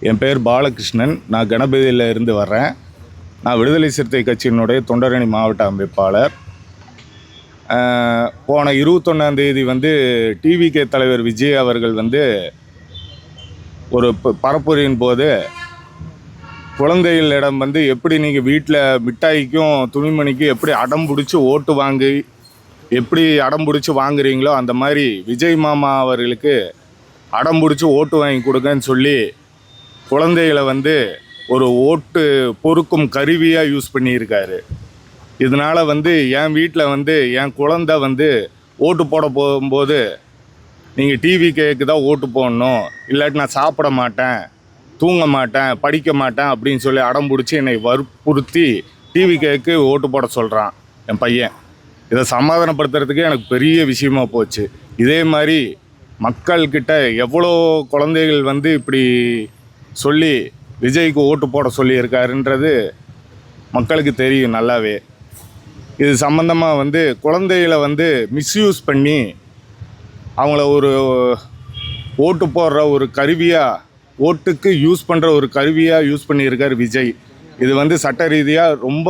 என் பேர் பாலகிருஷ்ணன். நான் கணபதியில் இருந்து வர்றேன். நான் விடுதலை சிறுத்தை கட்சியினுடைய தொண்டரணி மாவட்ட அமைப்பாளர். போன 21ஆம் தேதி டிவிகே தலைவர் விஜய் அவர்கள் ஒரு பரப்புரையின் போது குழந்தைகளிடம் எப்படி நீங்கள் வீட்டில் மிட்டாய்க்கும் துணிமணிக்கும் எப்படி அடம் பிடிச்சி ஓட்டு வாங்கி எப்படி அடம் பிடிச்சி வாங்குறீங்களோ அந்த மாதிரி விஜய் மாமா அவர்களுக்கு அடம் பிடிச்சி ஓட்டு வாங்கி கொடுங்கன்னு சொல்லி குழந்தைகளை ஒரு ஓட்டு பொறுக்கும் கருவியாக யூஸ் பண்ணியிருக்காரு. இதனால் என் வீட்டில் என் குழந்தை ஓட்டு போட போகும்போது நீங்கள் டிவிகேக்கு தான் ஓட்டு போடணும், இல்லாட்டி நான் சாப்பிட மாட்டேன், தூங்க மாட்டேன், படிக்க மாட்டேன் அப்படின்னு சொல்லி அடம் பிடிச்சி என்னை வற்புறுத்தி டிவிகேக்கு ஓட்டு போட சொல்கிறான் என் பையன். இதை சமாதானப்படுத்துறதுக்கு எனக்கு பெரிய விஷயமா போச்சு. இதே மாதிரி மக்கள்கிட்ட எவ்வளோ குழந்தைகள் இப்படி சொல்லி விஜய்க்கு ஓட்டு போட சொல்லியிருக்காருன்றது மக்களுக்கு தெரியும் நல்லாவே. இது சம்மந்தமாக குழந்தைகளை மிஸ்யூஸ் பண்ணி அவங்கள ஒரு ஓட்டு போடுற ஒரு கருவியாக, ஓட்டுக்கு யூஸ் பண்ணுற ஒரு கருவியாக யூஸ் பண்ணியிருக்கார் விஜய். இது சட்ட ரீதியாக ரொம்ப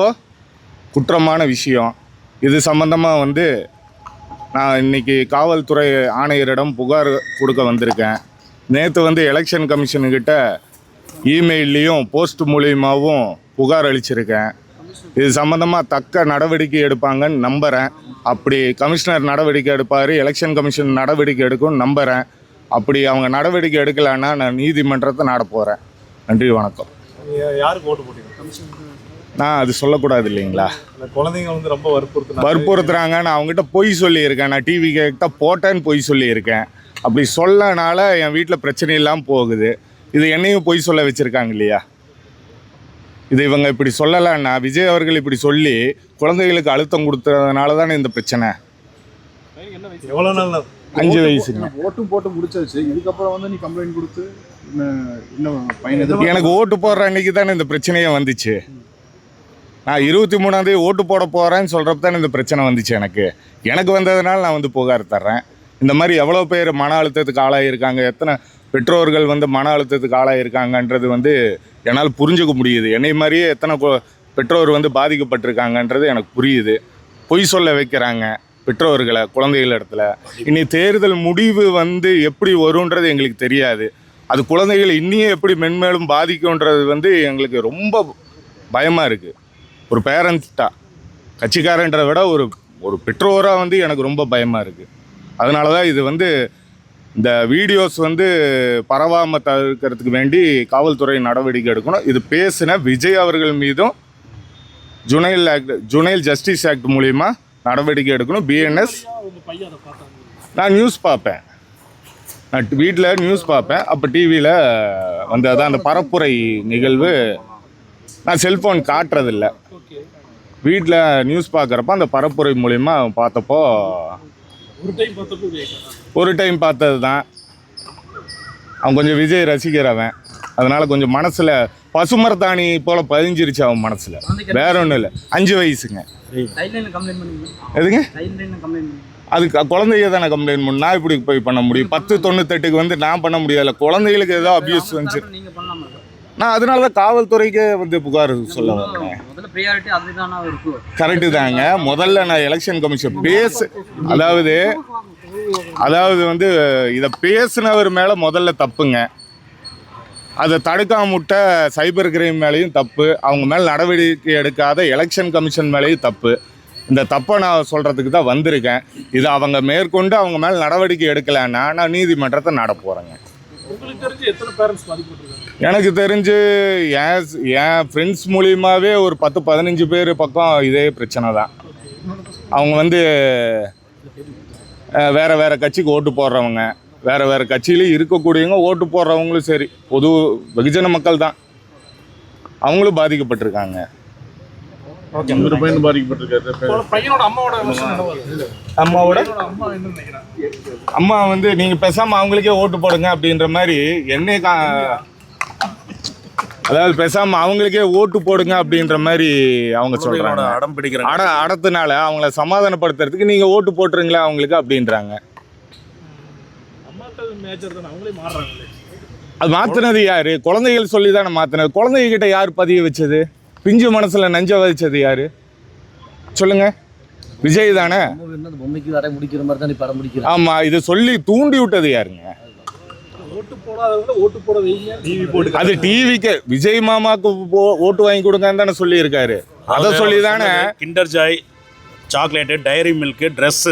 குற்றமான விஷயம். இது சம்மந்தமாக நான் இன்றைக்கி காவல்துறை ஆணையரிடம் புகார் கொடுக்க வந்திருக்கேன். நேற்று எலெக்ஷன் கமிஷனுக்கிட்ட இமெயில்லையும் போஸ்ட் மூலியமாகவும் புகார் அளிச்சிருக்கேன். இது சம்மந்தமாக தக்க நடவடிக்கை எடுப்பாங்கன்னு நம்புகிறேன். அப்படி கமிஷனர் நடவடிக்கை எடுப்பார், எலெக்ஷன் கமிஷன் நடவடிக்கை எடுக்கும்னு நம்புகிறேன். அப்படி அவங்க நடவடிக்கை எடுக்கலைன்னா நான் நீதிமன்றத்தை நாட போகிறேன். நன்றி, வணக்கம். யாருக்கு ஓட்டு போட்டீங்க? நான் அது சொல்லக்கூடாது இல்லைங்களா? குழந்தைங்க ரொம்ப வற்புறுத்துறாங்க. நான் அவங்ககிட்ட பொய் சொல்லியிருக்கேன். நான் டிவி கிட்ட போட்டேன்னு பொய் சொல்லியிருக்கேன். அப்படி சொல்லனால என் வீட்டில் பிரச்சனை இல்லாமல் போகுது. இது என்னையும் பொய் சொல்ல வச்சுருக்காங்க இல்லையா? இது இவங்க இப்படி சொல்லலைன்னா, விஜய் அவர்கள் இப்படி சொல்லி குழந்தைகளுக்கு அழுத்தம் கொடுத்ததுனால தானே இந்த பிரச்சனை. எவ்வளோ நாள்? 5 வயசுங்க. ஓட்டும் போட்டு முடிச்சாச்சு. இதுக்கப்புறம் நீ கம்ப்ளைண்ட் கொடுத்து எனக்கு ஓட்டு போடுற அன்னைக்கு தானே இந்த பிரச்சனையே வந்துச்சு. நான் 23ஆம் தேதி ஓட்டு போட போகிறேன்னு சொல்கிறப்ப தானே இந்த பிரச்சனை வந்துச்சு. எனக்கு வந்ததுனால நான் புகார் தர்றேன். இந்த மாதிரி எவ்வளோ பேர் மன அழுத்தத்துக்கு ஆளாகியிருக்காங்க, எத்தனை பெற்றோர்கள் மன அழுத்தத்துக்கு ஆளாகியிருக்காங்கன்றது என்னால் புரிஞ்சுக்க முடியுது. என்னை மாதிரியே எத்தனை பெற்றோர் பாதிக்கப்பட்டிருக்காங்கன்றது எனக்கு புரியுது. பொய் சொல்ல வைக்கிறாங்க பெற்றோர்களை குழந்தைகள் இடத்துல. இனி தேர்தல் முடிவு எப்படி வரும்ன்றது எங்களுக்கு தெரியாது. அது குழந்தைகள் இன்னியும் எப்படி மென்மேலும் பாதிக்கும்ன்றது எங்களுக்கு ரொம்ப பயமாக இருக்குது. ஒரு பேரண்ட்ஸாக, கட்சிக்காரன்றதை விட ஒரு பெற்றோராக எனக்கு ரொம்ப பயமாக இருக்குது. அதனால தான் இது இந்த வீடியோஸ் பரவாமல் தவிர்க்கிறதுக்கு வேண்டி காவல்துறை நடவடிக்கை எடுக்கணும். இது பேசின விஜய் அவர்கள் மீதும் ஜுனைல் ஜஸ்டிஸ் ஆக்ட் மூலிமா நடவடிக்கை எடுக்கணும். பிஎன்எஸ் நான் நியூஸ் பார்ப்பேன், நான் வீட்டில் நியூஸ் பார்ப்பேன். அப்போ டிவியில் அதான் அந்த பரப்புரை நிகழ்வு நான் செல்ஃபோன் காட்டுறதில்ல. வீட்டில் நியூஸ் பார்க்குறப்ப அந்த பரப்புரை மூலிமா பார்த்தப்போ ஒரு டைம் பார்த்தது தான். அவன் கொஞ்சம் விஜய் ரசிக்கிறவன், அதனால் கொஞ்சம் மனசில் பசுமரத்தாணி போல் பதிஞ்சிருச்சு அவன் மனசில். வேற ஒன்றும் இல்லை. 5 வயசுங்க. எதுங்க? அது குழந்தைய தானே கம்ப்ளைண்ட் பண்ண. நான் இப்படி போய் பண்ண முடியும்? 1098க்கு நான் பண்ண முடியாதுல்ல. குழந்தைகளுக்கு ஏதோ அபியூஸ் வந்துச்சு. நான் அதனால தான் காவல்துறைக்கே புகார் சொல்ல வந்தேன். கரெக்டு தாங்க. முதல்ல நான் எலெக்ஷன் கமிஷன் அதாவது இதை பேசினவர் மேலே முதல்ல தப்புங்க. அதை தடுக்காம விட்ட சைபர் கிரைம் மேலேயும் தப்பு, அவங்க மேலே நடவடிக்கை எடுக்காத எலெக்ஷன் கமிஷன் மேலேயும் தப்பு. இந்த தப்பை நான் சொல்கிறதுக்கு தான் வந்திருக்கேன். இது அவங்க மேற்கொண்டு அவங்க மேலே நடவடிக்கை எடுக்கலைன்னா நான் நீதிமன்றத்தை நாட போகிறேங்க. எனக்கு தெரிஞ்சு என் ஃப்ரெண்ட்ஸ் மூலியமாகவே ஒரு 10-15 பேர் பக்கம் இதே பிரச்சனை தான். அவங்க வேறு கட்சிக்கு ஓட்டு போடுறவங்க, வேறு கட்சியிலையும் இருக்கக்கூடியவங்க, ஓட்டு போடுறவங்களும் சரி, பொது வெகுஜன மக்கள் தான், அவங்களும் பாதிக்கப்பட்டிருக்காங்க. அம்மா நீங்கள் பேசாமல் அவங்களுக்கே ஓட்டு போடுங்க அப்படின்ற மாதிரி என்னை அதாவது பேசாமல் அவங்களுக்கே ஓட்டு போடுங்க அப்படின்ற மாதிரி அவங்க சொல்கிறாங்க. அடம் பிடிக்கிறாங்க. அடத்தினால அவங்கள சமாதானப்படுத்துறதுக்கு நீங்கள் ஓட்டு போட்டுருங்களா அவங்களுக்கு அப்படின்றாங்க. அது மாத்தினது யாரு? குழந்தைகள் சொல்லி தானே மாத்தினது. குழந்தைகிட்ட யார் பதிய வச்சது? பிஞ்சு மனசுல நஞ்ச வச்சது யாரு சொல்லுங்க? விஜய் தானே. பொம்மைக்கு வர முடிக்கிற மாதிரி தான் படம் முடிக்கிறாங்க. ஆமா, இது சொல்லி தூண்டி விட்டது யாருங்க? ஓட்டு போடாதவங்க ஓட்டு போட வைங்க, டிவி போட்டு அது டிவிக்கு விஜய் மாமாக்கு ஓட்டு வாங்கி கொடுங்கன்னு தானே சொல்லி இருக்காரு. அதை சொல்லி தானே Kinder Joy, chocolate, dairy milk, dress,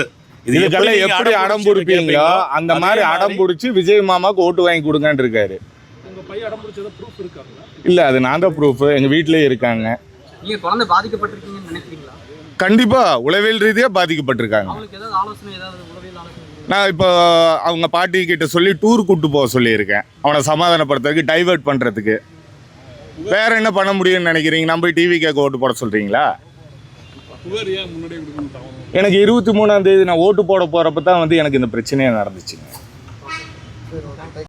இதுக்கெல்லாம் எப்படி அடம் பிடிப்பீங்களோ அந்த மாதிரி அடம் பிடிச்சி விஜய் மாமாக்கு ஓட்டு வாங்கி கொடுங்கன்னு இருக்காரு. உங்க பையன் அடம் பிடிச்சத ப்ரூஃப் இருக்காங்களா? இல்ல, அது நான் தான் ப்ரூஃப். எங்க வீட்லயே இருக்காங்க. நீங்க குழந்தை பாதிக்கப்பட்டிருக்கீங்கன்னு நினைக்கிறீங்களா? கண்டிப்பா உளவியல் ரீதியா பாதிக்கப்பட்டிருக்காங்க. அவங்களுக்கு ஏதாவது ஆலோசனை, ஏதாவது உளவியல் ஆலோசனை? நான் இப்போ அவங்க பாட்டி கிட்ட சொல்லி டூர் கூட்டு போக சொல்லியிருக்கேன், அவனை சமாதானப்படுத்துறதுக்கு, டைவர்ட் பண்றதுக்கு. வேற என்ன பண்ண முடியும்னு நினைக்கிறீங்க? நம்ம போய் டிவி கேட்க ஓட்டு போட சொல்றீங்களா? புகார் ஏன் முன்னாடியே கொடுக்கணும்? எனக்கு 23ஆம் தேதி நான் ஓட்டு போட போறப்ப தான் வந்து எனக்கு இந்த பிரச்சனையே நடந்துச்சுங்க.